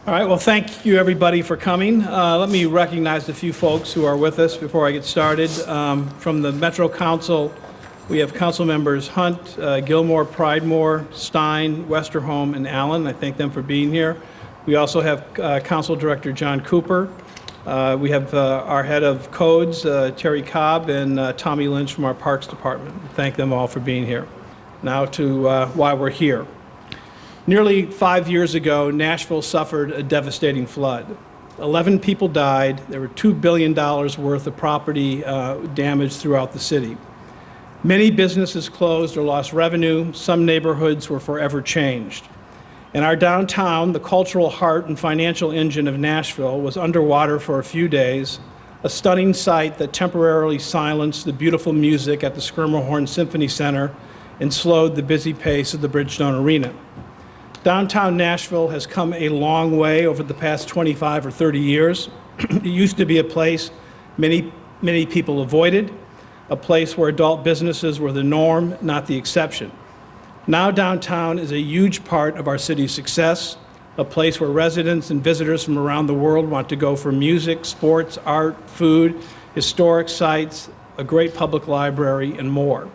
All right, well, thank you, everybody, for coming. Let me recognize a few folks who are with us before I get started. From the Metro Council, we have Council members Hunt, Gilmore, Pridemore, Stein, Westerholm, and Allen. I thank them for being here. We also have Council Director John Cooper. We have our head of codes, Terry Cobb, and Tommy Lynch from our Parks Department. Thank them all for being here. Now to why we're here. Nearly 5 years ago, Nashville suffered a devastating flood. 11 people died. There were $2 billion worth of property damage throughout the city. Many businesses closed or lost revenue. Some neighborhoods were forever changed. And our downtown, the cultural heart and financial engine of Nashville, was underwater for a few days, a stunning sight that temporarily silenced the beautiful music at the Schermerhorn Symphony Center and slowed the busy pace of the Bridgestone Arena. Downtown Nashville has come a long way over the past 25 or 30 years. It used to be a place many people avoided, a place where adult businesses were the norm, not the exception. Now downtown is a huge part of our city's success, a place where residents and visitors from around the world want to go for music, sports, art, food, historic sites, a great public library, and more.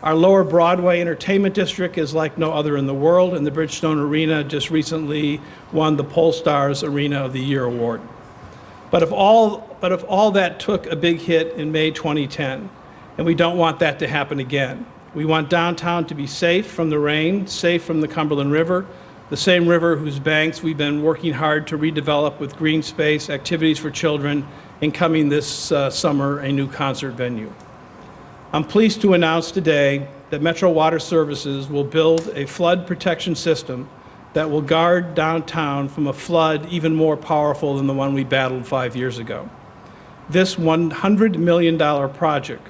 Our Lower Broadway Entertainment District is like no other in the world, and the Bridgestone Arena just recently won the Pollstars Arena of the Year award. But if all that took a big hit in May 2010, and we don't want that to happen again. We want downtown to be safe from the rain, safe from the Cumberland River, the same river whose banks we've been working hard to redevelop with green space, activities for children, and coming this summer, a new concert venue. I'm pleased to announce today that Metro Water Services will build a flood protection system that will guard downtown from a flood even more powerful than the one we battled 5 years ago. This $100 million project,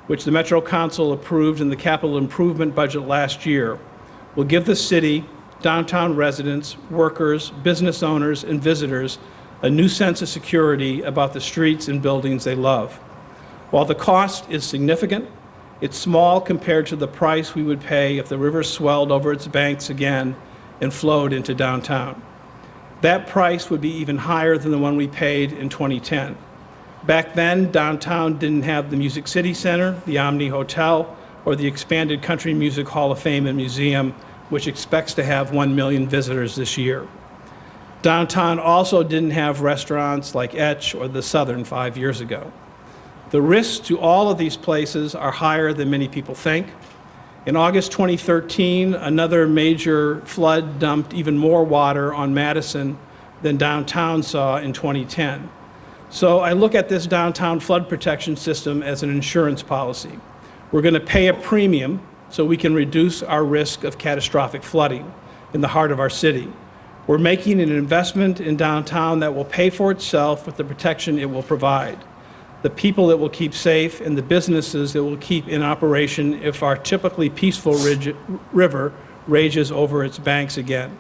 which the Metro Council approved in the capital improvement budget last year, will give the city, downtown residents, workers, business owners, and visitors a new sense of security about the streets and buildings they love. While the cost is significant, it's small compared to the price we would pay if the river swelled over its banks again and flowed into downtown. That price would be even higher than the one we paid in 2010. Back then, downtown didn't have the Music City Center, the Omni Hotel, or the expanded Country Music Hall of Fame and Museum, which expects to have 1 million visitors this year. Downtown also didn't have restaurants like Etch or the Southern 5 years ago. The risks to all of these places are higher than many people think. In August 2013, another major flood dumped even more water on Madison than downtown saw in 2010. So I look at this downtown flood protection system as an insurance policy. We're going to pay a premium so we can reduce our risk of catastrophic flooding in the heart of our city. We're making an investment in downtown that will pay for itself with the protection it will provide, the people it will keep safe, and the businesses it will keep in operation if our typically peaceful river rages over its banks again.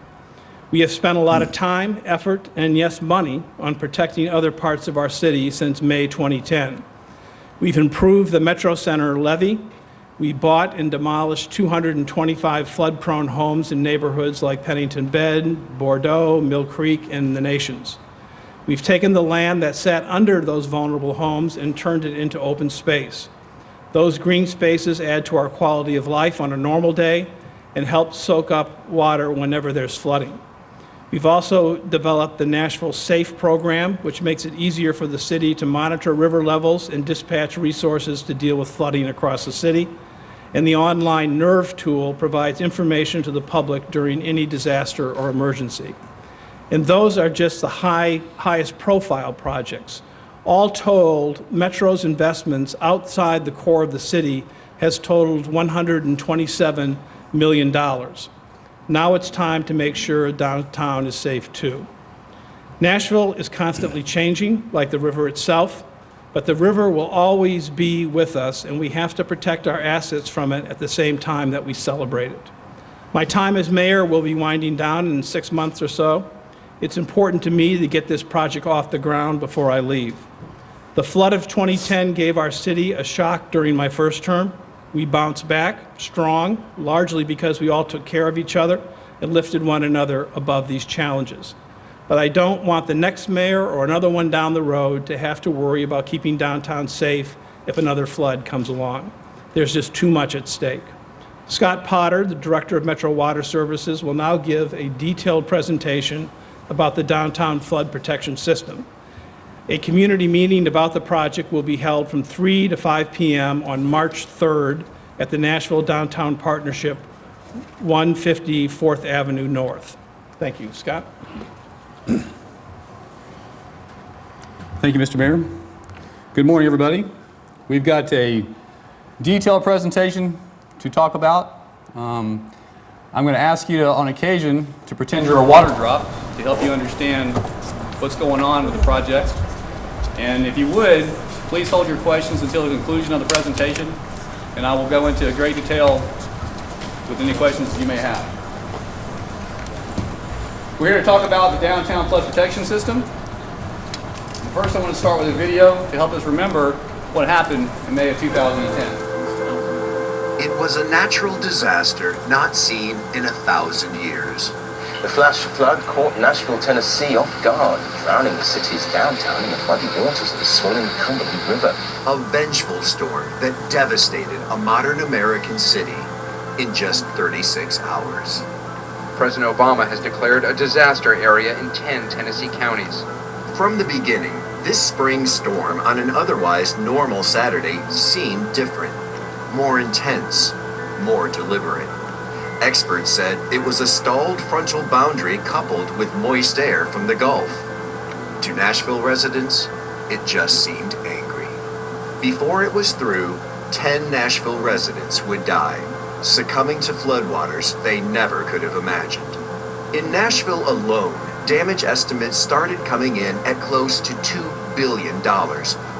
We have spent a lot of time, effort, and yes, money on protecting other parts of our city since May 2010. We've improved the Metro Center levee. We bought and demolished 225 flood-prone homes in neighborhoods like Pennington Bed, Bordeaux, Mill Creek, and the Nations. We've taken the land that sat under those vulnerable homes and turned it into open space. Those green spaces add to our quality of life on a normal day and help soak up water whenever there's flooding. We've also developed the Nashville SAFE program, which makes it easier for the city to monitor river levels and dispatch resources to deal with flooding across the city. And the online NERV tool provides information to the public during any disaster or emergency. And those are just the highest profile projects. All told, Metro's investments outside the core of the city has totaled $127 million. Now it's time to make sure downtown is safe too. Nashville is constantly changing, like the river itself, but the river will always be with us, and we have to protect our assets from it at the same time that we celebrate it. My time as mayor will be winding down in 6 months or so. It's important to me to get this project off the ground before I leave. The flood of 2010 gave our city a shock during my first term. We bounced back strong, largely because we all took care of each other and lifted one another above these challenges. But I don't want the next mayor or another one down the road to have to worry about keeping downtown safe if another flood comes along. There's just too much at stake. Scott Potter, the Director of Metro Water Services, will now give a detailed presentation about the downtown flood protection system. A community meeting about the project will be held from 3 to 5 p.m. on March 3rd at the Nashville Downtown Partnership, 150 4th Avenue North. Thank you. Scott? Thank you, Mr. Mayor. Good morning, everybody. We've got a detailed presentation to talk about. I'm going to ask you to, on occasion, to pretend you're a water drop to help you understand what's going on with the project. And if you would, please hold your questions until the conclusion of the presentation, and I will go into great detail with any questions that you may have. We're here to talk about the downtown flood protection system. First, I want to start with a video to help us remember what happened in May of 2010. It was a natural disaster not seen in 1,000 years. The flash flood caught Nashville, Tennessee off guard, drowning the city's downtown in the flooded waters of the swollen Cumberland River. A vengeful storm that devastated a modern American city in just 36 hours. President Obama has declared a disaster area in 10 Tennessee counties. From the beginning, this spring storm on an otherwise normal Saturday seemed different, more intense, more deliberate. Experts said it was a stalled frontal boundary coupled with moist air from the Gulf. To Nashville residents, it just seemed angry. Before it was through, 10 Nashville residents would die, succumbing to floodwaters they never could have imagined. In Nashville alone, damage estimates started coming in at close to $2 billion,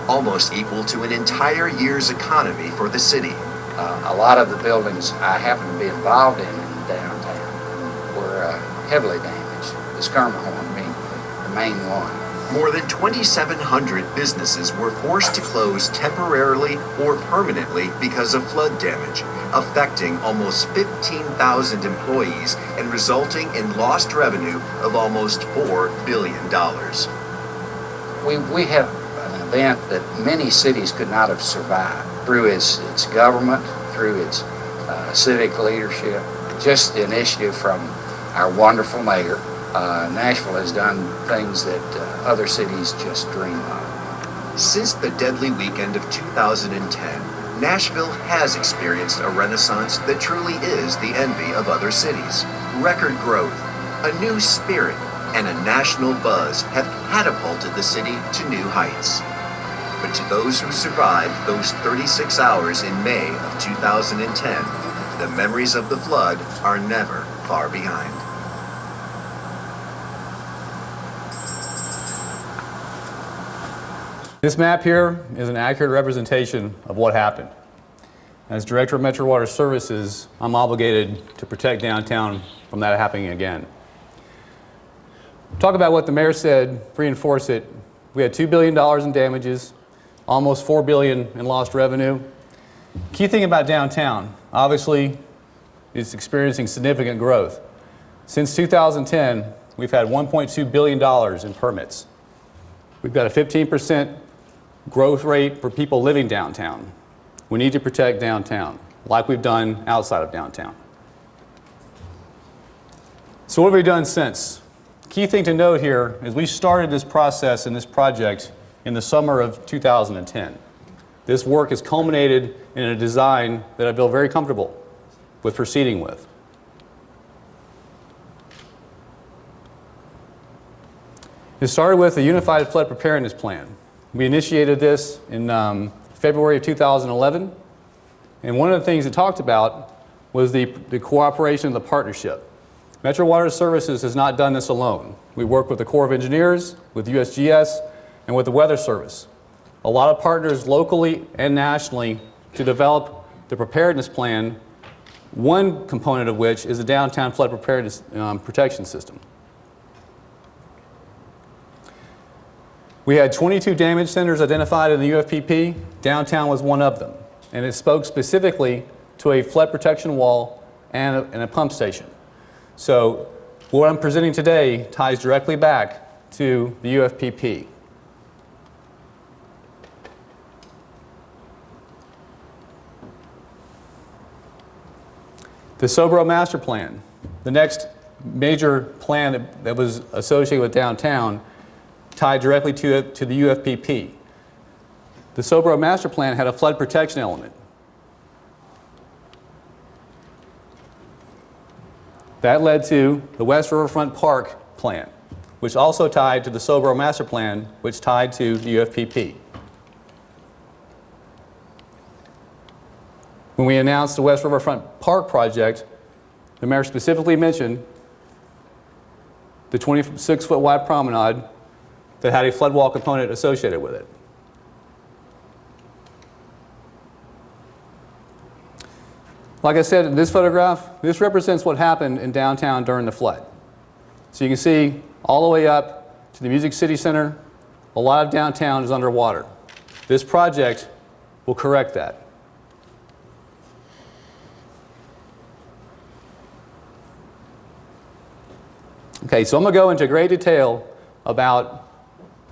almost equal to an entire year's economy for the city. A lot of the buildings I happen to be involved in downtown were heavily damaged, the Skirmahorn being the main one. More than 2,700 businesses were forced to close temporarily or permanently because of flood damage, affecting almost 15,000 employees and resulting in lost revenue of almost $4 billion. We have an event that many cities could not have survived through its government, through its civic leadership, just the initiative from our wonderful mayor. Nashville has done things that other cities just dream of. Since the deadly weekend of 2010, Nashville has experienced a renaissance that truly is the envy of other cities. Record growth, a new spirit, and a national buzz have catapulted the city to new heights. But to those who survived those 36 hours in May of 2010, the memories of the flood are never far behind. This map here is an accurate representation of what happened. As Director of Metro Water Services, I'm obligated to protect downtown from that happening again. Talk about what the mayor said, reinforce it. We had $2 billion in damages, almost $4 billion in lost revenue. Key thing about downtown, obviously, is experiencing significant growth. Since 2010, we've had $1.2 billion in permits. We've got a 15% growth rate for people living downtown. We need to protect downtown, like we've done outside of downtown. So what have we done since? Key thing to note here is we started this process and this project in the summer of 2010. This work has culminated in a design that I feel very comfortable with proceeding with. It started with a unified flood preparedness plan. We initiated this in February of 2011, and one of the things it talked about was the cooperation of the partnership. Metro Water Services has not done this alone. We work with the Corps of Engineers, with USGS, and with the Weather Service. A lot of partners locally and nationally to develop the preparedness plan, one component of which is the downtown flood preparedness protection system. We had 22 damage centers identified in the UFPP. Downtown was one of them, and it spoke specifically to a flood protection wall and a pump station. So What I'm presenting today ties directly back to the UFPP. The Sobro Master Plan, the next major plan that was associated with downtown, tied directly to the UFPP. The Sobro Master Plan had a flood protection element. That led to the West Riverfront Park Plan, which also tied to the Sobro Master Plan, which tied to the UFPP. When we announced the West Riverfront Park project, the mayor specifically mentioned the 26-foot wide promenade that had a flood wall component associated with it. Like I said in this photograph, this represents what happened in downtown during the flood. So you can see all the way up to the Music City Center, a lot of downtown is underwater. This project will correct that. Okay, so I'm going to go into great detail about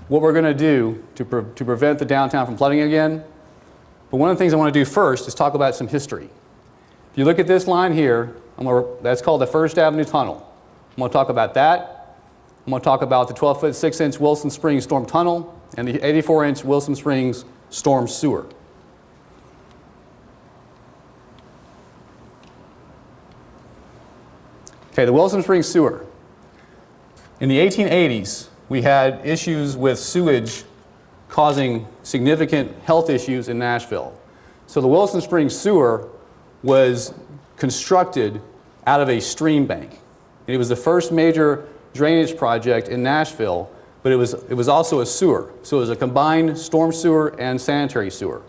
what we're going to do to prevent the downtown from flooding again. But one of the things I want to do first is talk about some history. If you look at this line here, that's called the First Avenue Tunnel. I'm going to talk about that. I'm going to talk about the 12-foot 6-inch Wilson Springs Storm Tunnel and the 84-inch Wilson Springs Storm Sewer. Okay, the Wilson Springs Sewer. In the 1880s, we had issues with sewage causing significant health issues in Nashville. So the Wilson Springs Sewer was constructed out of a stream bank. It was the first major drainage project in Nashville, but it was also a sewer. So it was a combined storm sewer and sanitary sewer.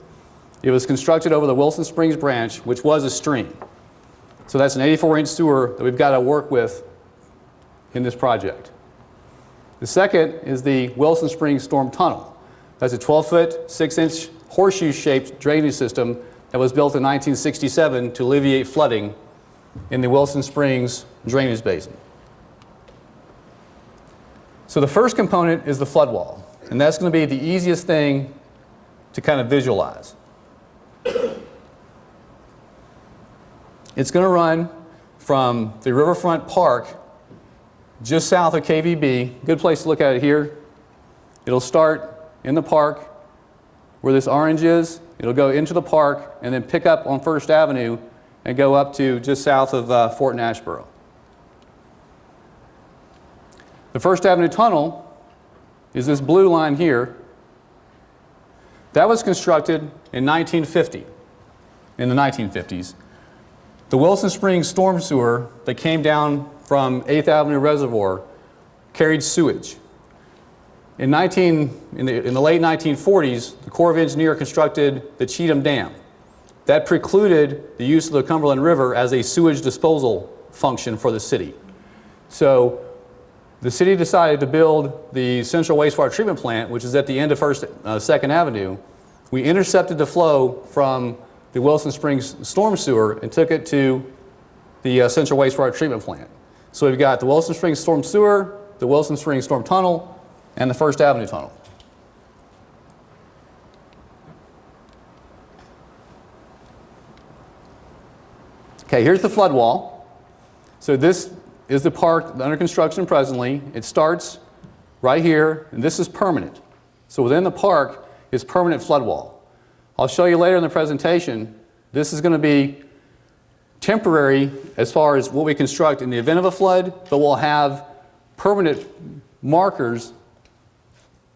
It was constructed over the Wilson Springs branch, which was a stream. So that's an 84-inch sewer that we've got to work with in this project. The second is the Wilson Springs Storm Tunnel. That's a 12-foot, 6-inch horseshoe-shaped drainage system that was built in 1967 to alleviate flooding in the Wilson Springs drainage basin. So the first component is the flood wall, and that's going to be the easiest thing to kind of visualize. It's going to run from the Riverfront Park just south of KVB. Good place to look at it here. It'll start in the park where this orange is. It'll go into the park and then pick up on First Avenue and go up to just south of Fort Nashboro. The First Avenue Tunnel is this blue line here. That was constructed in 1950, in the 1950s. The Wilson Springs storm sewer that came down from 8th Avenue Reservoir carried sewage. In the late 1940s, the Corps of Engineers constructed the Cheatham Dam. That precluded the use of the Cumberland River as a sewage disposal function for the city. So the city decided to build the Central Wastewater Treatment Plant, which is at the end of 2nd Avenue. We intercepted the flow from the Wilson Springs storm sewer and took it to the Central Wastewater Treatment Plant. So we've got the Wilson Springs storm sewer, the Wilson Springs storm tunnel, and the First Avenue Tunnel. Okay, here's the flood wall. So this is the park under construction presently. It starts right here, and this is permanent. So within the park is permanent flood wall. I'll show you later in the presentation, this is going to be temporary as far as what we construct in the event of a flood, but we'll have permanent markers.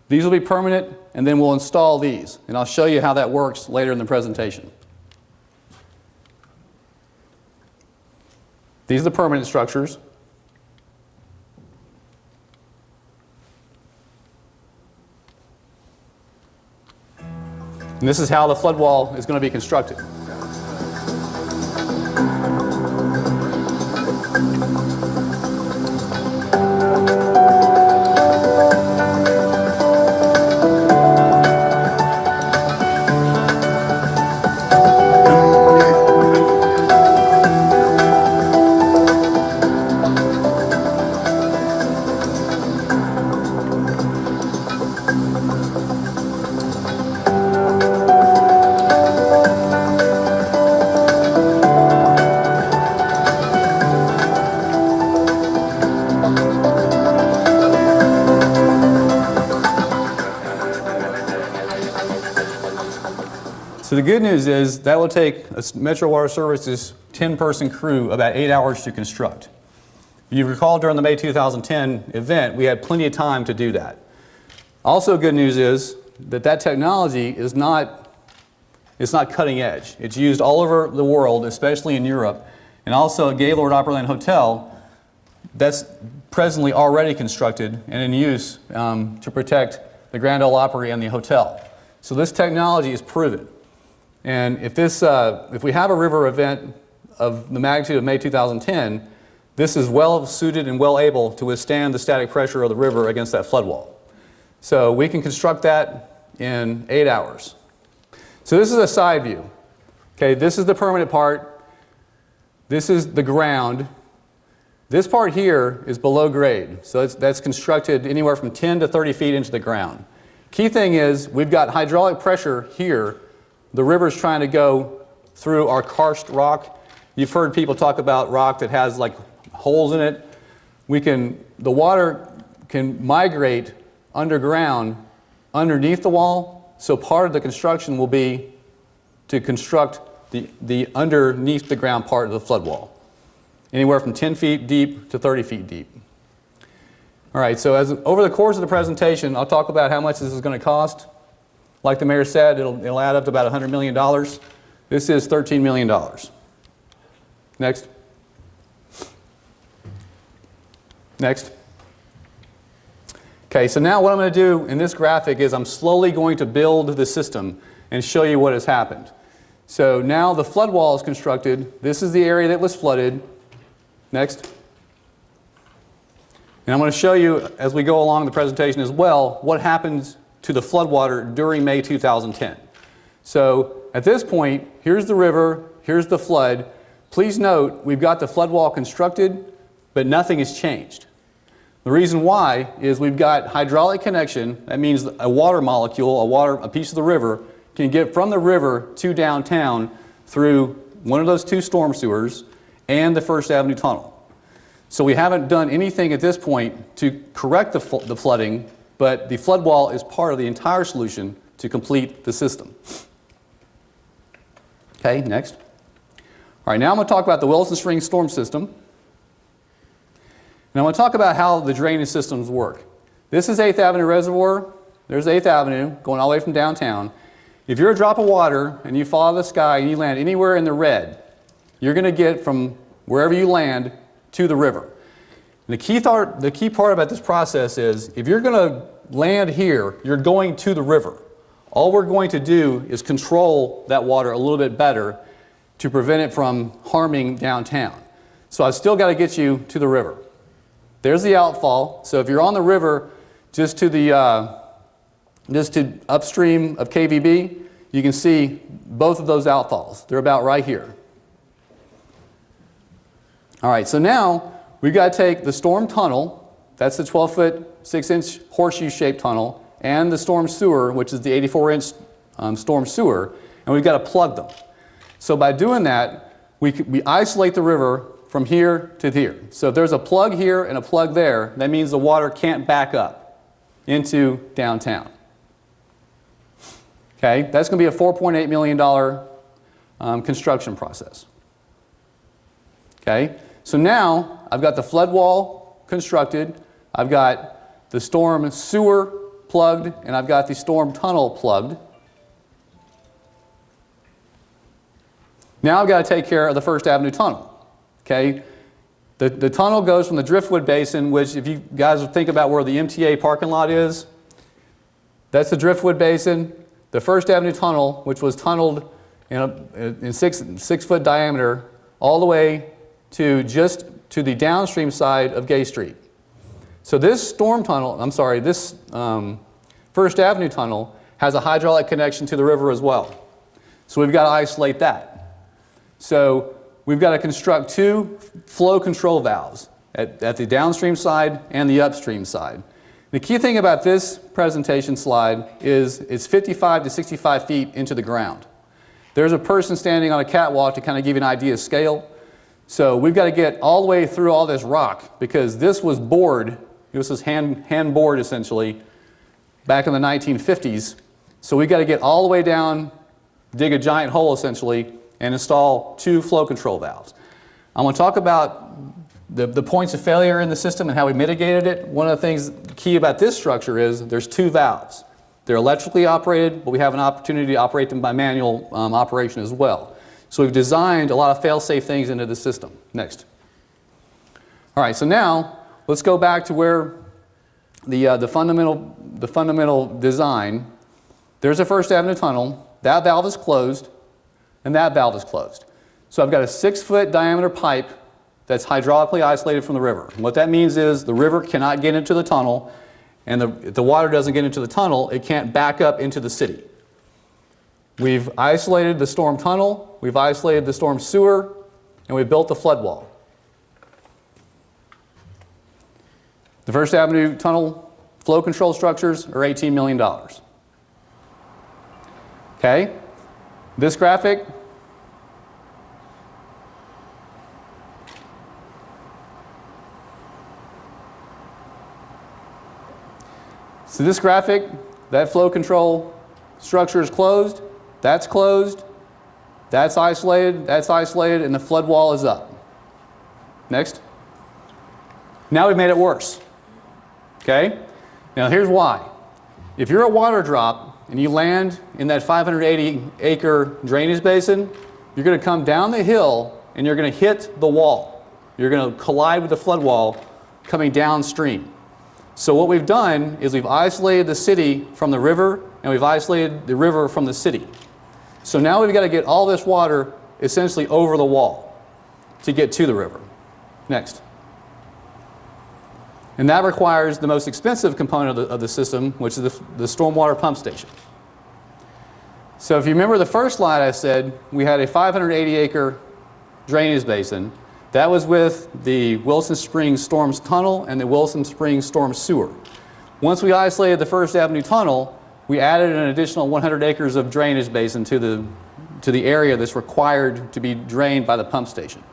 These will be permanent, and then we'll install these. And I'll show you how that works later in the presentation. These are the permanent structures. And this is how the flood wall is going to be constructed. So the good news is that will take a Metro Water Services 10-person crew about 8 hours to construct. If you recall, during the May 2010 event, we had plenty of time to do that. Also good news is that that technology is not cutting edge. It's used all over the world, especially in Europe, and also at Gaylord Opryland Hotel, that's presently already constructed and in use to protect the Grand Ole Opry and the hotel. So this technology is proven. And if we have a river event of the magnitude of May 2010, this is well suited and well able to withstand the static pressure of the river against that flood wall. So we can construct that in 8 hours. So this is a side view. Okay, this is the permanent part. This is the ground. This part here is below grade. So that's constructed anywhere from 10 to 30 feet into the ground. Key thing is we've got hydraulic pressure here. The river's trying to go through our karst rock. You've heard people talk about rock that has like holes in it. The water can migrate underground underneath the wall, so part of the construction will be to construct the underneath the ground part of the flood wall, anywhere from 10 feet deep to 30 feet deep. All right, so over the course of the presentation, I'll talk about how much this is going to cost. Like the mayor said, it'll add up to about $100 million. This is $13 million. Next. Next. Okay, so now what I'm going to do in this graphic is I'm slowly going to build the system and show you what has happened. So now the flood wall is constructed. This is the area that was flooded. Next. And I'm going to show you, as we go along the presentation as well, what happens to the floodwater during May 2010. So at this point, here's the river, here's the flood. Please note, we've got the flood wall constructed, but nothing has changed. The reason why is we've got hydraulic connection. That means a water molecule, a piece of the river, can get from the river to downtown through one of those two storm sewers and the First Avenue Tunnel. So we haven't done anything at this point to correct the flooding, but the flood wall is part of the entire solution to complete the system. Okay, next. All right, now I'm going to talk about the Wilson String storm system. And I want to talk about how the drainage systems work. This is 8th Avenue Reservoir. There's 8th Avenue going all the way from downtown. If you're a drop of water and you fall out of the sky and you land anywhere in the red, you're going to get from wherever you land to the river. And the key part about this process is if you're going to land here, you're going to the river. All we're going to do is control that water a little bit better to prevent it from harming downtown. So I've still got to get you to the river. There's the outfall. So if you're on the river just to upstream of KVB, you can see both of those outfalls. They're about right here. All right, so now we've got to take the storm tunnel, that's the 12-foot, 6-inch horseshoe-shaped tunnel, and the storm sewer, which is the 84-inch storm sewer, and we've got to plug them. So by doing that, we isolate the river from here to here. So if there's a plug here and a plug there, that means the water can't back up into downtown. Okay, that's going to be a $4.8 million construction process. Okay, so now I've got the flood wall constructed, I've got the storm sewer plugged, and I've got the storm tunnel plugged. Now I've got to take care of the First Avenue Tunnel. Okay, the tunnel goes from the Driftwood Basin, which if you guys think about where the MTA parking lot is, that's the Driftwood Basin. The First Avenue Tunnel, which was tunneled in 6-foot diameter all the way to just to the downstream side of Gay Street. So this this First Avenue Tunnel has a hydraulic connection to the river as well. So we've got to isolate that. So we've got to construct two flow control valves at the downstream side and the upstream side. The key thing about this presentation slide is it's 55 to 65 feet into the ground. There's a person standing on a catwalk to kind of give you an idea of scale. So we've got to get all the way through all this rock because this was bored. This was hand bored essentially back in the 1950s. So we've got to get all the way down dig a giant hole essentially and install 2 flow control valves. I'm going to talk about the points of failure in the system and how we mitigated it. One of the things key about this structure is there's 2 valves. They're electrically operated, but we have an opportunity to operate them by manual operation as well. So we've designed a lot of fail-safe things into the system. Next. All right, so now let's go back to where the fundamental design. There's a First Avenue tunnel. That valve is closed, and that valve is closed. So I've got a 6-foot diameter pipe that's hydraulically isolated from the river. And what that means is the river cannot get into the tunnel, and if the water doesn't get into the tunnel, it can't back up into the city. We've isolated the storm tunnel, we've isolated the storm sewer, and we've built the flood wall. The First Avenue tunnel flow control structures are $18 million. Okay? This graphic So this graphic, that flow control structure is closed, that's isolated, and the flood wall is up. Next. Now we've made it worse. Okay? Now here's why. If you're a water drop and you land in that 580-acre drainage basin, you're going to come down the hill and you're going to hit the wall. You're going to collide with the flood wall coming downstream. So what we've done is we've isolated the city from the river, and we've isolated the river from the city. So now we've got to get all this water essentially over the wall to get to the river. Next. And that requires the most expensive component of the system, which is the stormwater pump station. So if you remember the first slide I said, we had a 580-acre drainage basin. That was with the Wilson Springs Storms Tunnel and the Wilson Springs Storm Sewer. Once we isolated the First Avenue Tunnel, we added an additional 100 acres of drainage basin to the area that's required to be drained by the pump station.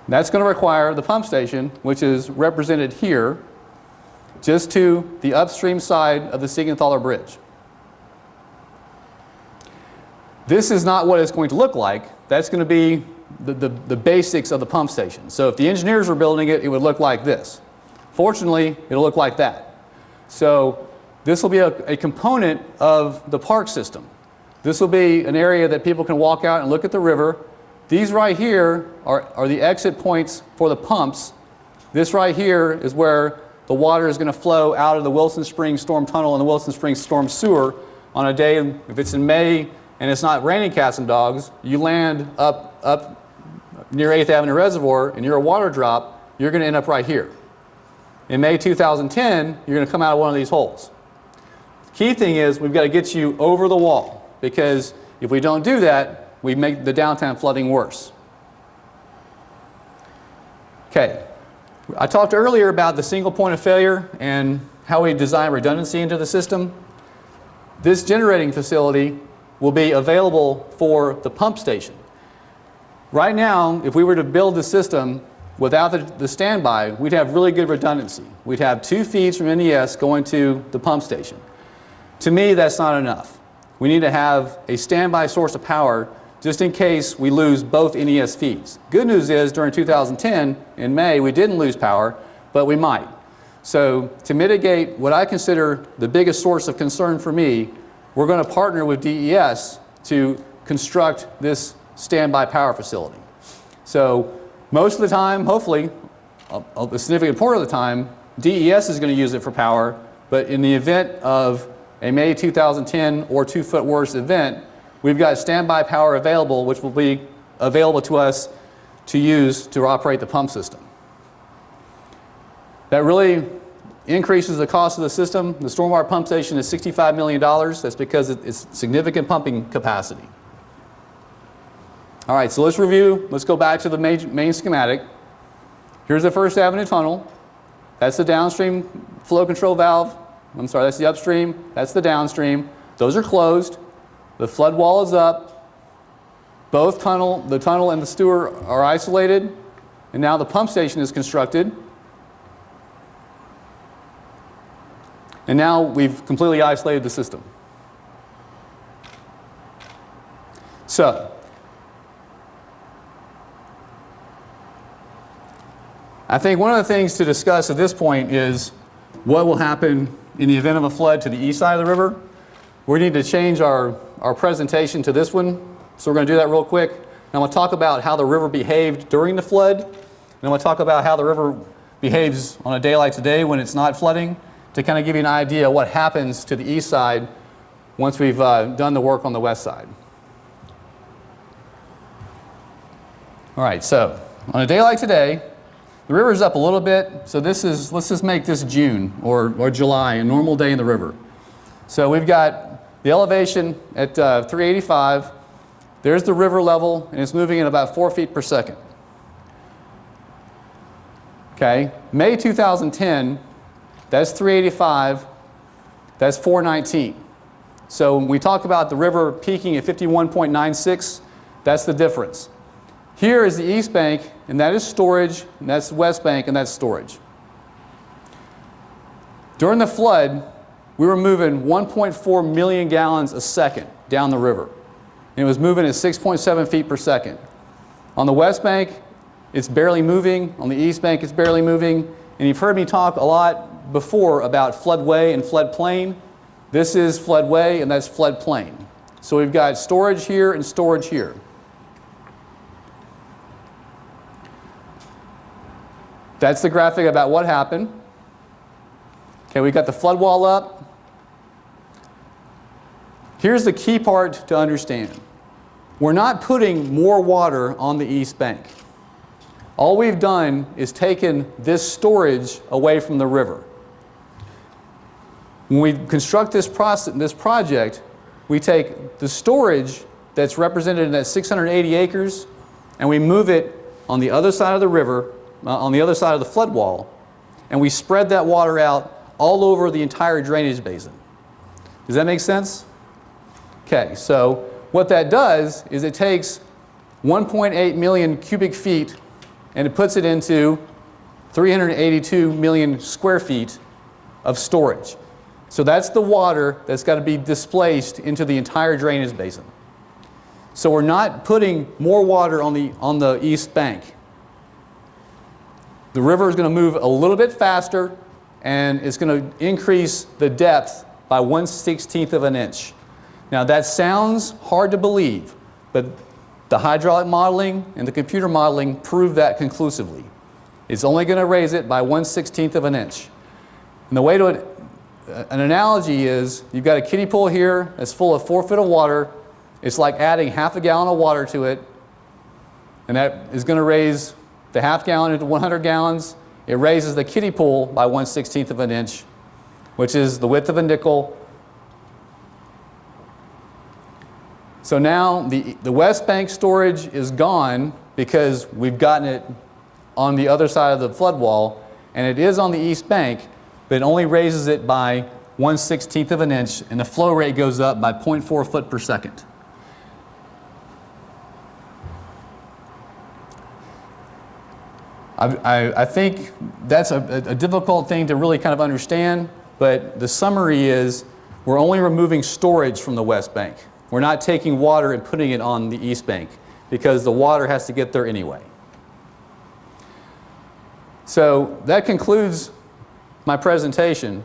That's going to require the pump station, which is represented here, just to the upstream side of the Siegenthaler Bridge. This is not what it's going to look like. That's going to be the basics of the pump station. So if the engineers were building it, it would look like this. Fortunately, it'll look like that. So this will be a component of the park system. This will be an area that people can walk out and look at the river. These right here are the exit points for the pumps. This right here is where the water is going to flow out of the Wilson Springs Storm Tunnel and the Wilson Springs Storm Sewer on a day, if it's in May and it's not raining cats and dogs, you land up near 8th Avenue Reservoir and you're a water drop, you're going to end up right here. In May 2010, you're going to come out of one of these holes. The key thing is we've got to get you over the wall, because if we don't do that, we make the downtown flooding worse. Okay, I talked earlier about the single point of failure and how we design redundancy into the system. This generating facility will be available for the pump station. Right now, if we were to build the system without the standby, we'd have really good redundancy. We'd have 2 feeds from NES going to the pump station. To me, that's not enough. We need to have a standby source of power just in case we lose both NES feeds. Good news is during 2010, in May, we didn't lose power, but we might. So to mitigate what I consider the biggest source of concern for me, we're going to partner with DES to construct this standby power facility. So most of the time, hopefully, a significant part of the time, DES is going to use it for power, but in the event of a May 2010 or 2-foot worse event, we've got standby power available, which will be available to us to use to operate the pump system. That really increases the cost of the system. The stormwater pump station is $65 million. That's because it's significant pumping capacity. All right, so let's review. Let's go back to the main schematic. Here's the First Avenue tunnel. That's the downstream flow control valve. I'm sorry, that's the upstream. That's the downstream. Those are closed. The flood wall is up. Both the tunnel and the sewer are isolated. And now the pump station is constructed. And now we've completely isolated the system. So, I think one of the things to discuss at this point is what will happen in the event of a flood to the east side of the river. We need to change our presentation to this one, so we're going to do that real quick. And I'm going to talk about how the river behaved during the flood, and I'm going to talk about how the river behaves on a day like today when it's not flooding, to kind of give you an idea of what happens to the east side once we've done the work on the west side. All right, so on a day like today, the river's up a little bit, so let's just make this June or July, a normal day in the river. So we've got the elevation at 385. There's the river level, and it's moving at about 4 feet per second. Okay, May 2010, that's 385, that's 419. So when we talk about the river peaking at 51.96, that's the difference. Here is the east bank, and that is storage, and that's the west bank, and that's storage. During the flood, we were moving 1.4 million gallons a second down the river. And it was moving at 6.7 feet per second. On the west bank, it's barely moving. On the east bank, it's barely moving. And you've heard me talk a lot before about floodway and floodplain. This is floodway, and that's floodplain. So we've got storage here and storage here. That's the graphic about what happened. Okay, we got the flood wall up. Here's the key part to understand. We're not putting more water on the east bank. All we've done is taken this storage away from the river. When we construct this project, we take the storage that's represented in that 680 acres, and we move it on the other side of the river, on the other side of the flood wall, and we spread that water out all over the entire drainage basin. Does that make sense? Okay, so what that does is it takes 1.8 million cubic feet and it puts it into 382 million square feet of storage. So that's the water that's got to be displaced into the entire drainage basin. So we're not putting more water on the east bank. The river is going to move a little bit faster, and it's going to increase the depth by 1/16 of an inch. Now that sounds hard to believe, but the hydraulic modeling and the computer modeling prove that conclusively. It's only going to raise it by 1/16 of an inch. And the way to an analogy is, you've got a kiddie pool here that's full of 4 feet of water. It's like adding half a gallon of water to it, and that is going to raise the half gallon into 100 gallons. It raises the kiddie pool by 1/16 of an inch, which is the width of a nickel. So now the west bank storage is gone because we've gotten it on the other side of the flood wall, and it is on the east bank, but it only raises it by 1/16 of an inch, and the flow rate goes up by 0.4 foot per second. I think that's a difficult thing to really kind of understand, but the summary is we're only removing storage from the west bank. We're not taking water and putting it on the east bank because the water has to get there anyway. So that concludes my presentation.